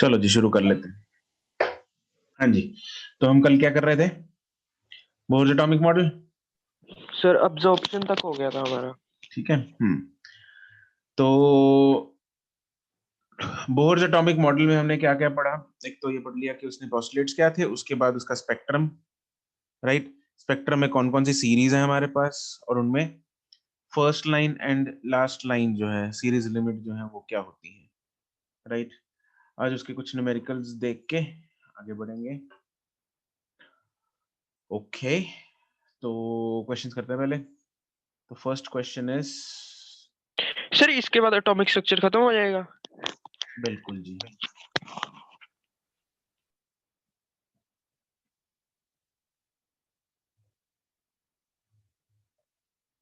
चलो जी शुरू कर लेते हैं। हाँ जी, तो हम कल क्या कर रहे थे? Bohr's atomic model. Sir absorption तक हो गया था हमारा। ठीक है। तो बोर्स एटॉमिक मॉडल में हमने क्या क्या पढ़ा? एक तो ये पढ़ लिया कि उसने पोस्टुलेट्स क्या थे, उसके बाद उसका स्पेक्ट्रम, राइट। स्पेक्ट्रम में कौन कौन सी सीरीज है हमारे पास, और उनमें first line and last line जो है, सीरीज लिमिट जो है वो क्या होती है, राइट। आज उसके कुछ न्यूमेरिकल्स देख के आगे बढ़ेंगे। ओके, तो क्वेश्चंस करते हैं पहले। तो फर्स्ट क्वेश्चन इज, सर इसके बाद एटॉमिक स्ट्रक्चर खत्म हो जाएगा? बिल्कुल जी।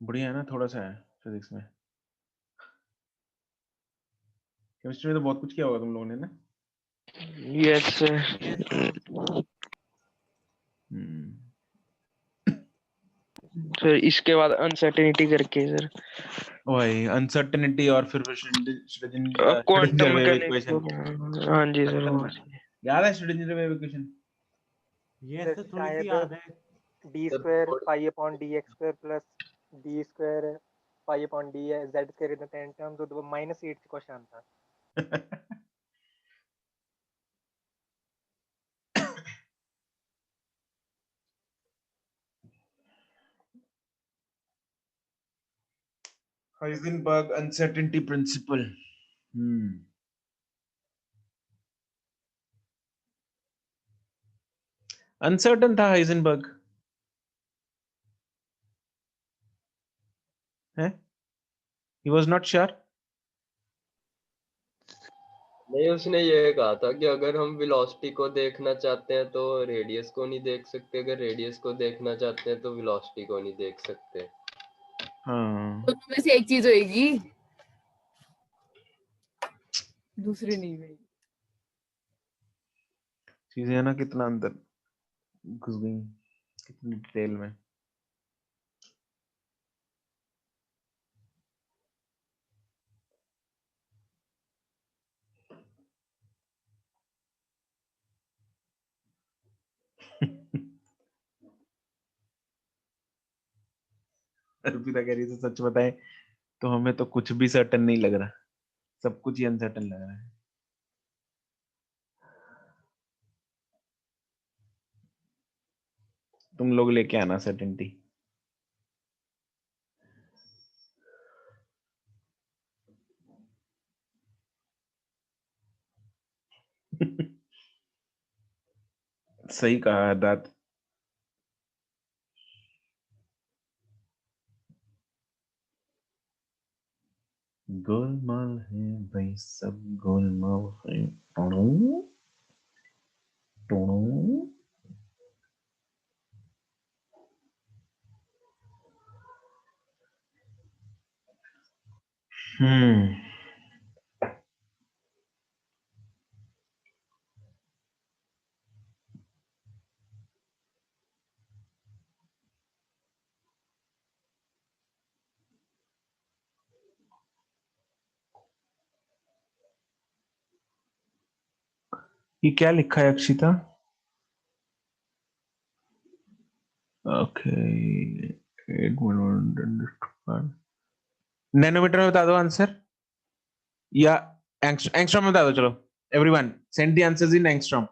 बढ़िया है ना, थोड़ा सा है फिजिक्स में। केमिस्ट्री में तो बहुत कुछ किया होगा तुम लोगों ने ना। Yes sir. सर इसके बाद अनसर्टेनिटी करके सर वही अनसर्टेनिटी, और फिर quantum Schrodinger wave equation. Mechanics. हाँ जी सर वो याद है श्रोडिंगर वेव इक्वेशन? ये सर तो थोड़ी सी शायद याद है। D square pi upon D x square plus D square pi upon D Z square in the ten terms तो -8 क्वेश्चन था। Heisenberg uncertainty principle. अनसर्टन था हाइजेनबर्ग है, ही वाज नॉट श्योर। नहीं, उसने ये कहा था कि अगर हम वेलोसिटी को देखना चाहते हैं तो रेडियस को नहीं देख सकते, अगर रेडियस को देखना चाहते हैं तो वेलोसिटी को नहीं देख सकते। हाँ, दोनों में से एक चीज होएगी, दूसरी नहीं होएगी। चीजें है ना, कितना अंदर घुस गई, कितनी डिटेल में। अर्पिता कह रही है, तो सच बताएं तो हमें तो कुछ भी सर्टन नहीं लग रहा, सब कुछ ही अनसर्टन लग रहा है। तुम लोग लेके आना सर्टेनिटी। सही कहा दात। गोलमाल है भाई, सब गोलमाल है। टोणू, टोणू। हम्म ये क्या लिखा है अक्षिता? ओके, नैनोमीटर में बता दो आंसर, या एंगस्ट्रॉम में बता दो। चलो everyone send the answers in angstrom.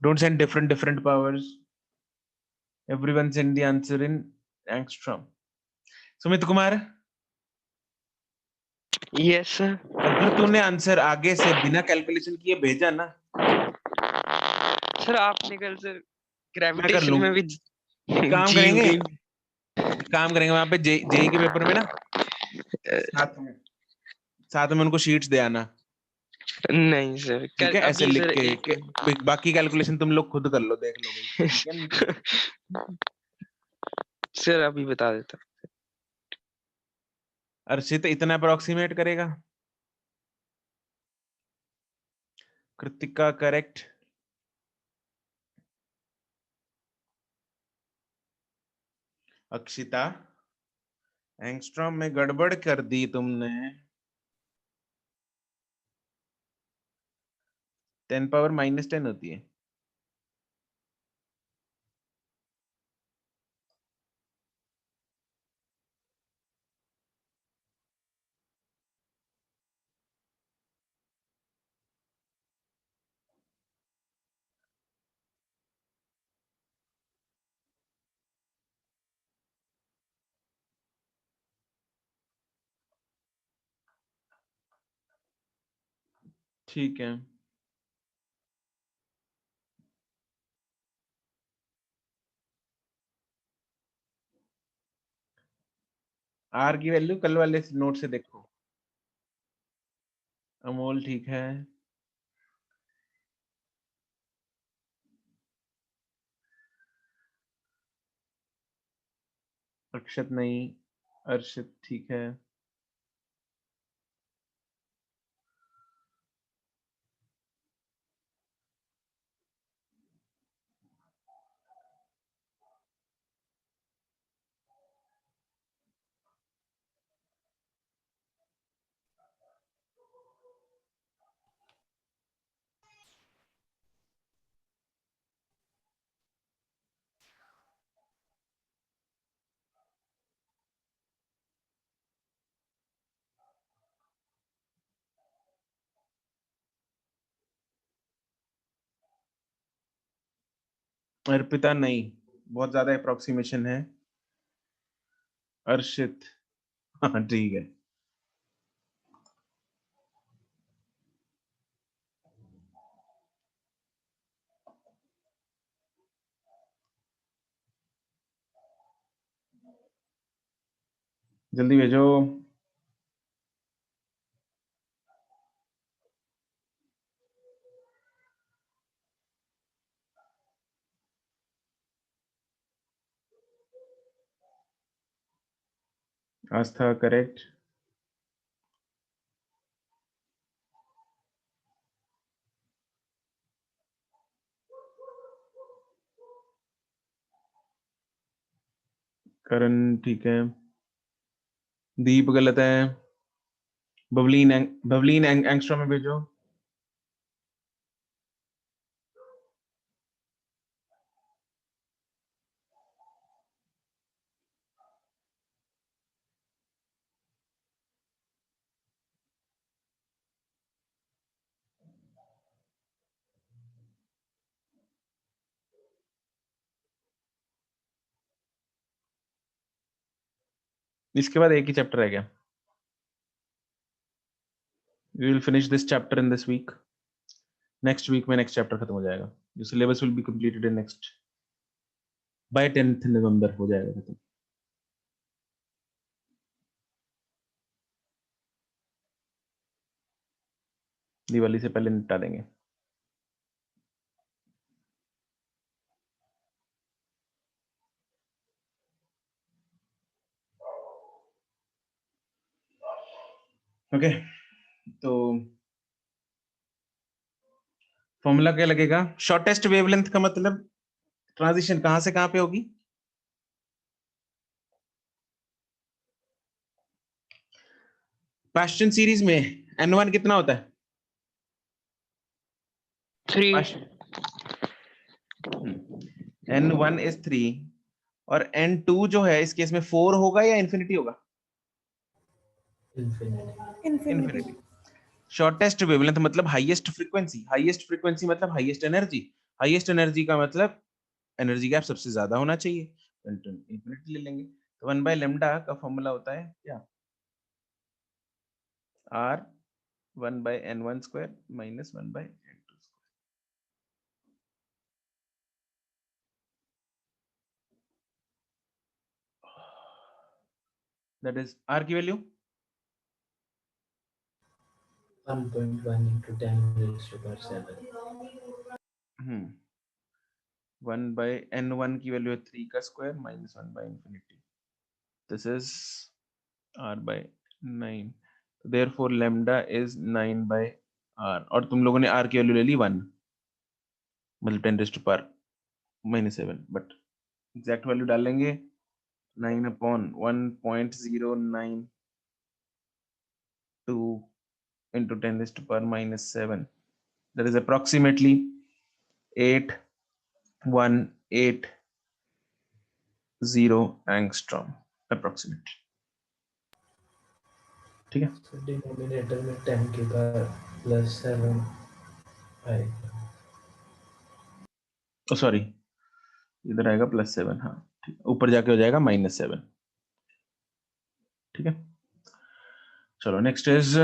Don't send different powers, everyone send the answer in angstrom. Sumit Kumar, yes sir. अगर तूने आंसर आगे से बिना कैलकुलेशन किए भेजा ना, सर आपने कल सर मैं कर ग्रेविटेशन लूं। में भी एक काम जी करेंगे, की। एक काम करेंगे वहां पे जेई के पेपर में ना, साथ में साथ में उनको शीट्स दे आना। नहीं सर ठीक है, ऐसे अभी लिख सर के एक कि बाकी कैलकुलेशन तुम लोग खुद कर लो, देख लो भाई, ठीक है ना? सर अभी बता देता। अर्षित इतना अप्रोक्सीमेट करेगा। कृतिका करेक्ट। अक्षिता, एंगस्ट्रॉम में गड़बड़ कर दी तुमने। 10⁻−10 होती है। ठीक है, आर की वैल्यू कल वाले नोट से देखो। अमोल ठीक है, अक्षत नहीं, अर्षित ठीक है, अर्पिता नहीं, बहुत ज्यादा अप्रोक्सीमेशन है। अर्षित हाँ ठीक है, जल्दी भेजो। आस्था करेक्ट, करण ठीक है, दीप गलत है, बबलीन एंगस्ट्रॉम में भेजो। इसके बाद एक ही चैप्टर रह गया। We will finish this chapter in this week. Next week में next chapter खत्म हो जाएगा। जो syllabus will be completed in next by 10th November हो जाएगा खत्म। दिवाली से पहले निपटा देंगे। ओके, तो फॉर्मूला क्या लगेगा? शॉर्टेस्ट वेवलेंथ का मतलब ट्रांजिशन कहां से कहां पे होगी? पास्टन सीरीज में n1 कितना होता है? 3। n1 is 3 और n2 जो है इस केस में 4 होगा या इंफिनिटी होगा? इंफिनिटी। शॉर्टेस्ट वेवलेंथ मतलब हाईएस्ट फ्रीक्वेंसी, हाईएस्ट फ्रीक्वेंसी मतलब हाईएस्ट एनर्जी, हाईएस्ट एनर्जी का मतलब एनर्जी गैप सबसे ज्यादा होना चाहिए, इंफिनिटी ले लेंगे। तो 1 बाय लेमडा का फॉर्मूला होता है क्या? r 1 by n1 square minus 1 by n2 square. That is r की value 1.1 into 10 raised to power 7. 1 by n1 की वैल्यू है 3 का square minus 1 by infinity. This is r by 9, therefore lambda is 9 by r। और तुम लोगों ने r की value ले ली 1, मतलब 10 raised to power -7, but exact value डालेंगे 9 upon 1.092 into 10 raised to power -7 that is approximately 8180 angstrom approximately. ठीक है, So डिनोमिनेटर में 10 के का +7 आएगा। सॉरी इधर आएगा +7, हाँ ठीक, ऊपर जाके हो जाएगा -7। ठीक है, चलो next is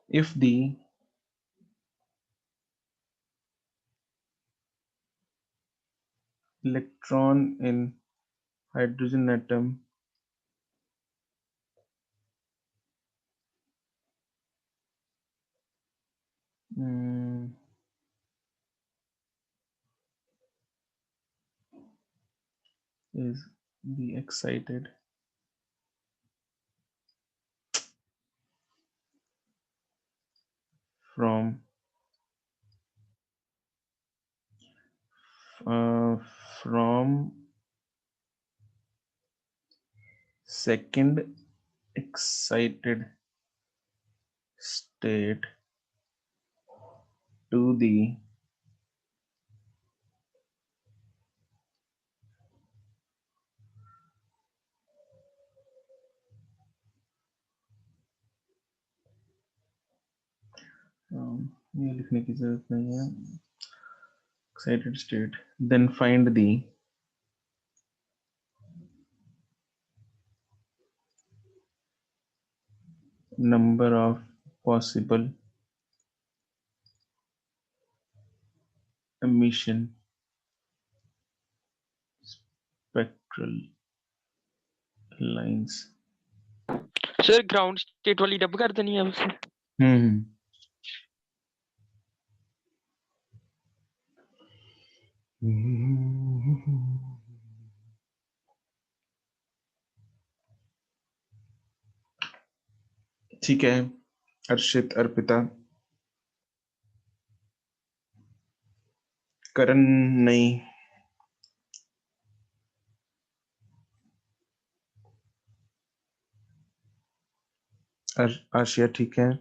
if the electron in hydrogen atom is the excited from from second excited state to the ये लिखने की जरूरत नहीं है, excited state, then find the number of possible emission spectral lines. Sir ground state वाली dub कर देनी है अब से। हम्म ठीक है, अर्षित, अर्पिता, करण नहीं, आशिया ठीक है,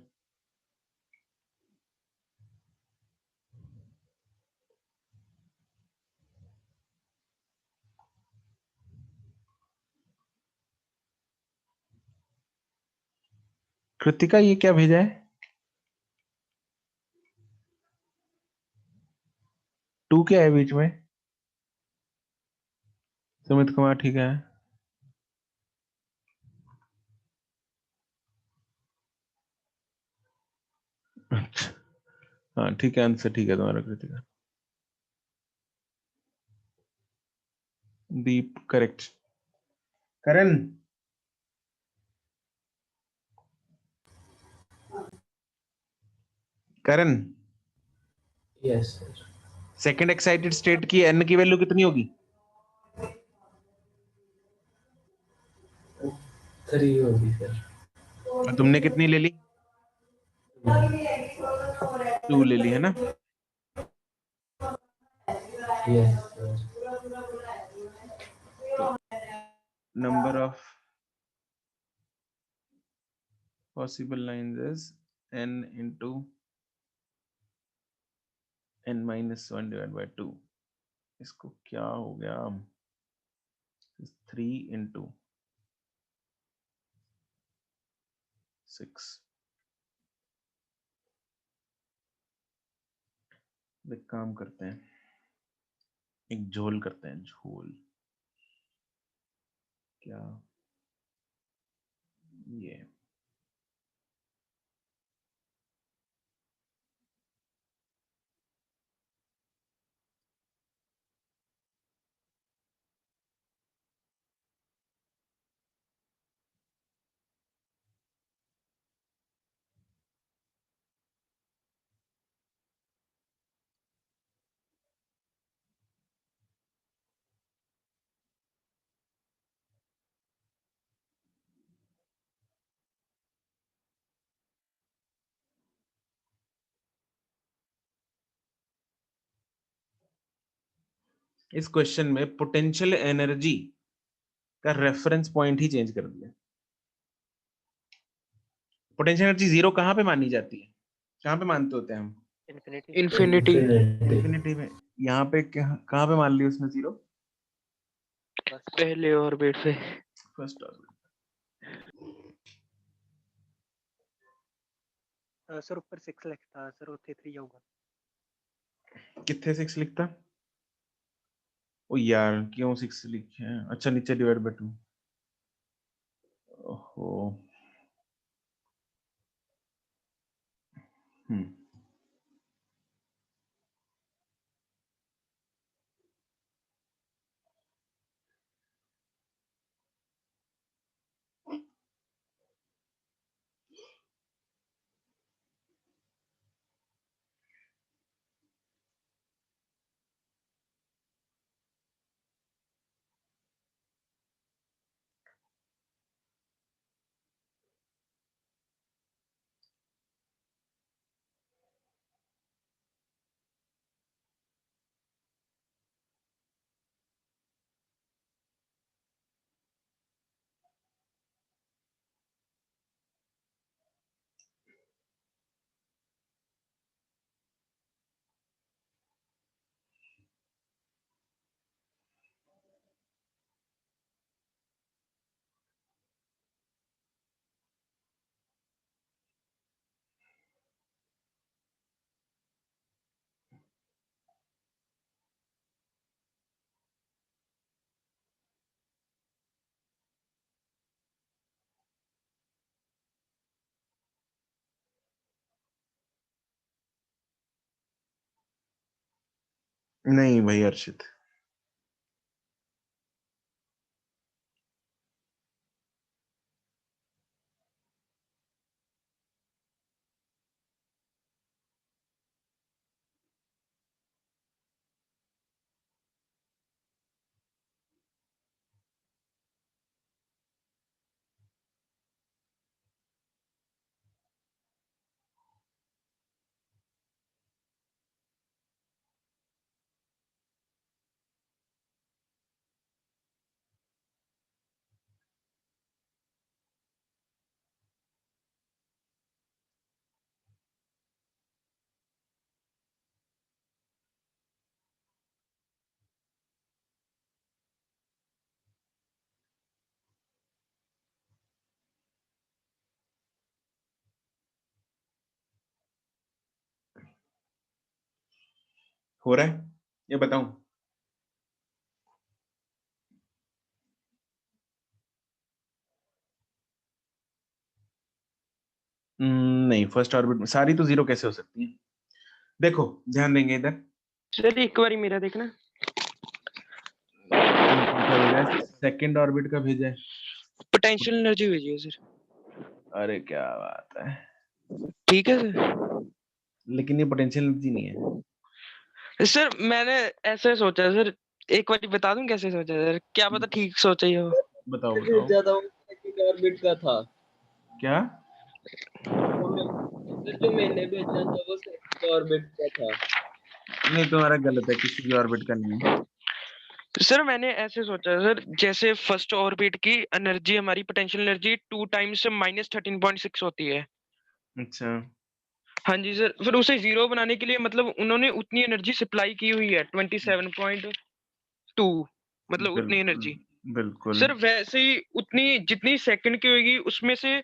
कृतिका ये क्या भेजा है? 2 क्या है बीच में? सुमित कुमार ठीक है, अच्छा हाँ ठीक है, आंसर ठीक है तुम्हारा Kritika. Deep correct. Karan Karan yes sir. Second excited state की n की वैल्यू कितनी होगी? 3 होगी सर। और तुमने कितनी ले ली? 2 ले ली है ना? Yes sir. तो number of possible lines is n into n-1 divided by 2. इसको क्या हो गया? 3 into 6। एक काम करते हैं, एक झोल करते हैं, झोल क्या ये इस क्वेश्चन में पोटेंशियल एनर्जी का रेफरेंस पॉइंट ही चेंज कर दिया। पोटेंशियल एनर्जी जीरो कहाँ पे मानी जाती है, कहाँ पे मानते होते हैं हम? इन्फिनिटी। इन्फिनिटी। इन्फिनिटी में। यहाँ पे कहाँ पे मान लिया उसने जीरो? पहले ऑर्बिट पे। First orbit. सर ऊपर 6 लिखता सर, ਉੱਥੇ 3 ਆਊਗਾ। कितने 6 लिखता? ओ यार क्यों 6 लिखे हैं? अच्छा नीचे डिवाइड बाय 2। ओहो। नहीं भाई अर्शित, हो रहा है ये बताऊं? नहीं, फर्स्ट ऑर्बिट में सारी तो जीरो कैसे हो सकती है? देखो ध्यान देंगे इधर। सर एक बार मेरा देखना। सेकंड ऑर्बिट का भेजा है। पोटेंशियल एनर्जी भेजी है सर। अरे क्या बात है, ठीक है सर। लेकिन ये पोटेंशियल एनर्जी नहीं है। सर मैंने ऐसे सोचा सर, एक बार बता दूं कैसे सोचा सर, क्या पता ठीक सोचा ही हो। बताओ बताओ। भेजा था वो सेकंड ऑर्बिट का था। क्या? जो मैंने भेजा था वो सेकंड ऑर्बिट का था। नहीं तुम्हारा गलत है, किसी भी ऑर्बिट का नहीं है। सर मैंने ऐसे सोचा सर, जैसे फर्स्ट ऑर्बिट की एनर्जी, हमारी पोटेंशियल एनर्जी 2 टाइम्स -13.6 होती है। अच्छा। हाँ जी सर, फिर उसे जीरो बनाने के लिए मतलब उन्होंने उतनी एनर्जी सप्लाई की हुई है 27.2, मतलब उतनी बिल्कुल एनर्जी। बिल्कुल। सर वैसे ही उतनी जितनी सेकंड की होगी उसमें से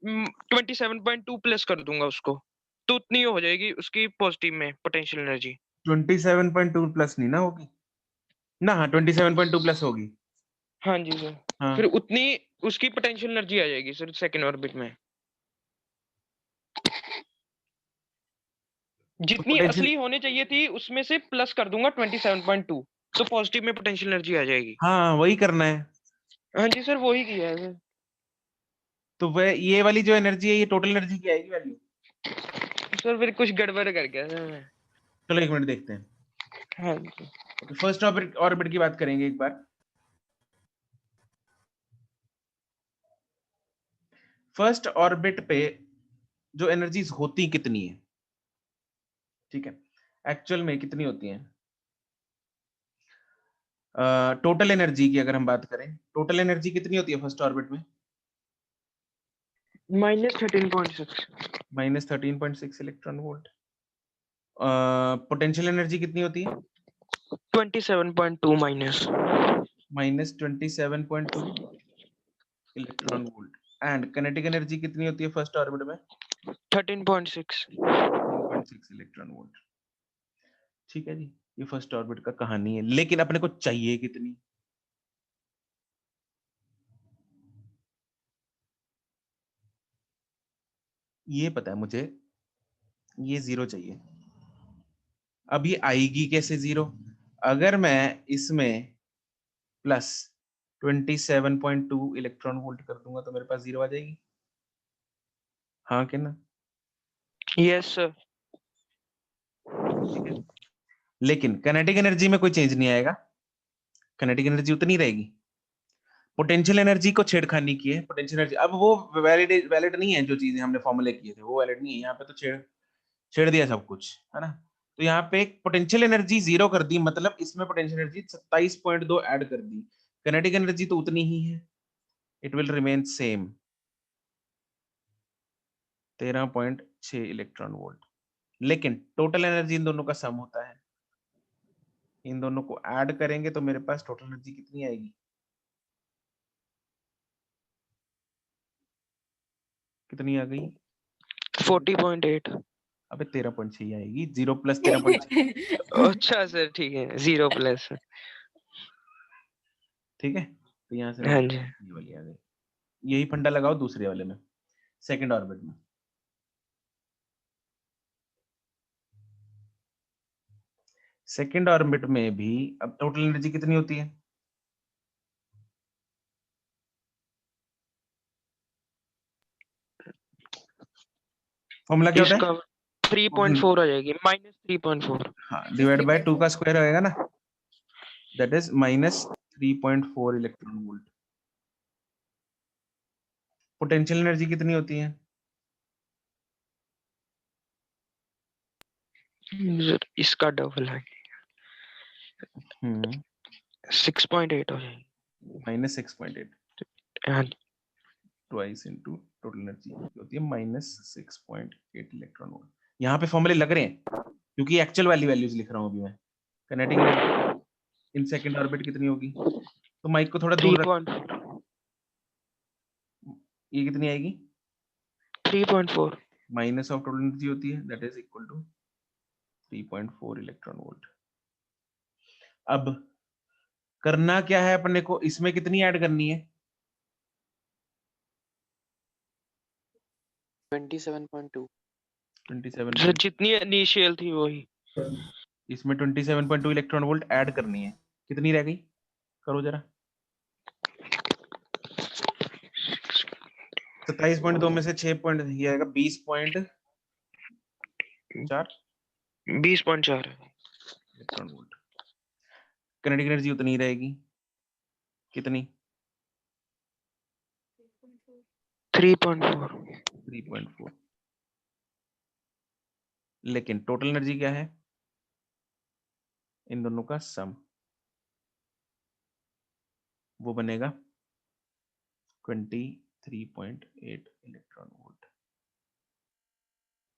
27.2 प्लस कर दूंगा उसको, तो उतनी हो जाएगी उसकी पॉजिटिव में पोटेंशियल एनर्जी। 27.2 प्लस नहीं ना होगी ना? हाँ 27.2 प्लस होगी। हाँ जी सर। हाँ। फिर उतनी उसकी पोटेंशियल एनर्जी आ जाएगी सर सेकंड ऑर्बिट में, जितनी पोटेंशियल, असली होने चाहिए थी उसमें से प्लस कर दूंगा 27.2, तो पॉजिटिव में पोटेंशियल एनर्जी आ जाएगी। हाँ वही करना है। हाँ जी सर, वही किया है सर। तो वह ये वाली जो एनर्जी है ये टोटल एनर्जी की आएगी वैल्यू? सर फिर कुछ गड़बड़ कर गया सर मैं। चलो एक मिनट देखते हैं। हाँ जी। ओके, फर्स्ट ऑर्बिट ऑर्बिट की बात करेंगे एक बार। फर्स्ट ऑर्बिट पे जो एनर्जीज होती कितनी है? ठीक है, एक्चुअल में कितनी होती हैं? टोटल एनर्जी की अगर हम बात करें, टोटल एनर्जी कितनी होती है फर्स्ट ऑर्बिट में? -13.6 -13.6 इलेक्ट्रॉन वोल्ट। पोटेंशियल एनर्जी कितनी होती है? 27.2 minus -27.2 electron volt. And kinetic energy कितनी होती है फर्स्ट ऑर्बिट में? 13.6 13.6 इलेक्ट्रॉन वोल्ट। ठीक है जी, ये फर्स्ट ऑर्बिट का कहानी है, लेकिन अपने को चाहिए कितनी? ये पता है मुझे, ये 0 चाहिए। अब ये आएगी कैसे 0? अगर मैं इसमें प्लस 27.2 इलेक्ट्रॉन वोल्ट कर दूंगा तो मेरे पास 0 आ जाएगी, हाँ कि ना? Yes sir. ठीक है, लेकिन काइनेटिक एनर्जी में कोई चेंज नहीं आएगा, काइनेटिक एनर्जी उतनी रहेगी। पोटेंशियल एनर्जी को छेड़खानी की है, पोटेंशियल एनर्जी अब वो वैलिड नहीं है, जो चीजें हमने फॉर्मूले किए थे वो वैलिड नहीं है, यहाँ पे तो छेड़ दिया सब कुछ, है ना? तो यहाँ पे पोटेंशियल एनर्जी 0 कर दी, मतलब इसमें पोटेंशियल एनर्जी 27.2 ऐड कर दी, काइनेटिक एनर्जी तो उतनी ही है, it will remain same 13.6 electron volt. लेकिन टोटल एनर्जी इन दोनों का सम होता है, इन दोनों को ऐड करेंगे तो मेरे पास टोटल एनर्जी कितनी आएगी? कितनी आ गई? 40.8। अबे 13.6 आएगी, 0 प्लस 13.6। अच्छा सर ठीक है, 0 प्लस। ठीक है, तो यहाँ से हाँ मेरे जी। ये वाली आ गई। यही फंडा लगाओ दूसरे वाले में, सेकंड ऑर्बिट में। सेकंड ऑर्बिट में भी अब टोटल एनर्जी कितनी होती है? फॉर्मूला क्या होता है? इसका 3.4 आ जाएगी, -3.4। हाँ, डिवाइड बाय 2 का स्क्वायर आएगा ना, that is -3.4 electron volt. Potential energy कितनी होती है? सर इसका डबल है, 6.8 हो जाएगी। -6.8 हाँ जी। ट्वाइस इनटू टोटल एनर्जी होती है -6.8 इलेक्ट्रॉन वोल्ट। यहाँ पे फॉर्मूले लग रहे हैं क्योंकि एक्चुअल वाली वैल्यूज लिख रहा हूँ अभी मैं। Kinetic energy in second orbit कितनी होगी? तो माइक को थोड़ा दूर रख, 3.4 ये कितनी आएगी? 3.4 माइनस ऑफ टोटल एनर्जी होती है, that is equal to 3.4 electron volt. अब करना क्या है अपने को, इसमें कितनी ऐड करनी है? 27.2 27 सर जितनी इनिशियल थी वही। इसमें 27.2 इलेक्ट्रॉन वोल्ट ऐड करनी है, कितनी रह गई? करो जरा, 27.2 में से 6 पॉइंट ये आएगा 20.4 20.4 इलेक्ट्रॉन वोल्ट। काइनेटिक एनर्जी उतनी रहेगी, कितनी? 3.4 3.4। लेकिन टोटल एनर्जी क्या है? इन दोनों का सम, वो बनेगा 23.8 इलेक्ट्रॉन वोल्ट।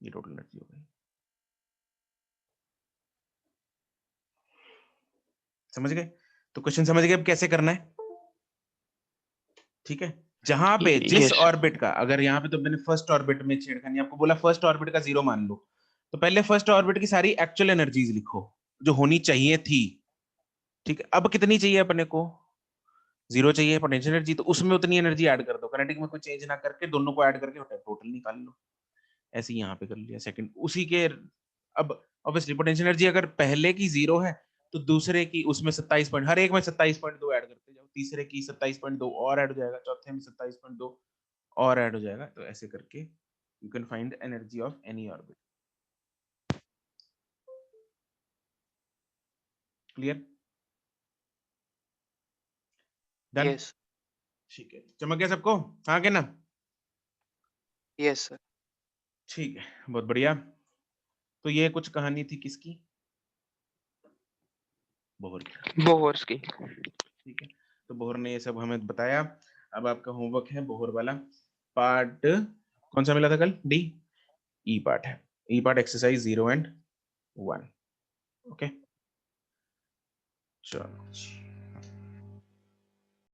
ये टोटल एनर्जी हो गई। समझ गए? तो क्वेश्चन समझ गए अब कैसे करना है? ठीक है, जहां पे जिस Yes. ऑर्बिट का, अगर यहाँ पे तो मैंने फर्स्ट ऑर्बिट में छेड़खानी, आपको बोला फर्स्ट ऑर्बिट का 0 मान लो, तो पहले फर्स्ट ऑर्बिट की सारी एक्चुअल एनर्जीज लिखो जो होनी चाहिए थी। ठीक है, अब कितनी चाहिए अपने को? 0 चाहिए पोटेंशियल एनर्जी, तो उसमें उतनी एनर्जी ऐड कर दो, काइनेटिक में कोई चेंज ना करके दोनों को ऐड करके टोटल निकाल लो। ऐसे ही यहाँ पे कर लिया सेकंड उसी के। अब ऑब्वियसली पोटेंशियल एनर्जी अगर पहले की 0 है तो दूसरे की उसमें 27 पॉइंट, हर एक में 27.2 ऐड करते जाओ, तीसरे की 27.2 और ऐड हो जाएगा, चौथे में 27.2 और ऐड हो जाएगा, तो ऐसे करके you can find energy of any orbit. Clear? Done? yes ठीक है, चमक गया सबको? हाँ के ना? yes sir ठीक है, बहुत बढ़िया। तो ये कुछ कहानी थी किसकी? बोहर की। बोहर्स की। ठीक है, तो बोहर ने ये सब हमें बताया। अब आपका होमवर्क है बोहर वाला पार्ट, कौन सा मिला था कल? डी, ई पार्ट है। ई पार्ट एक्सरसाइज 0 and 1। ओके, चलो।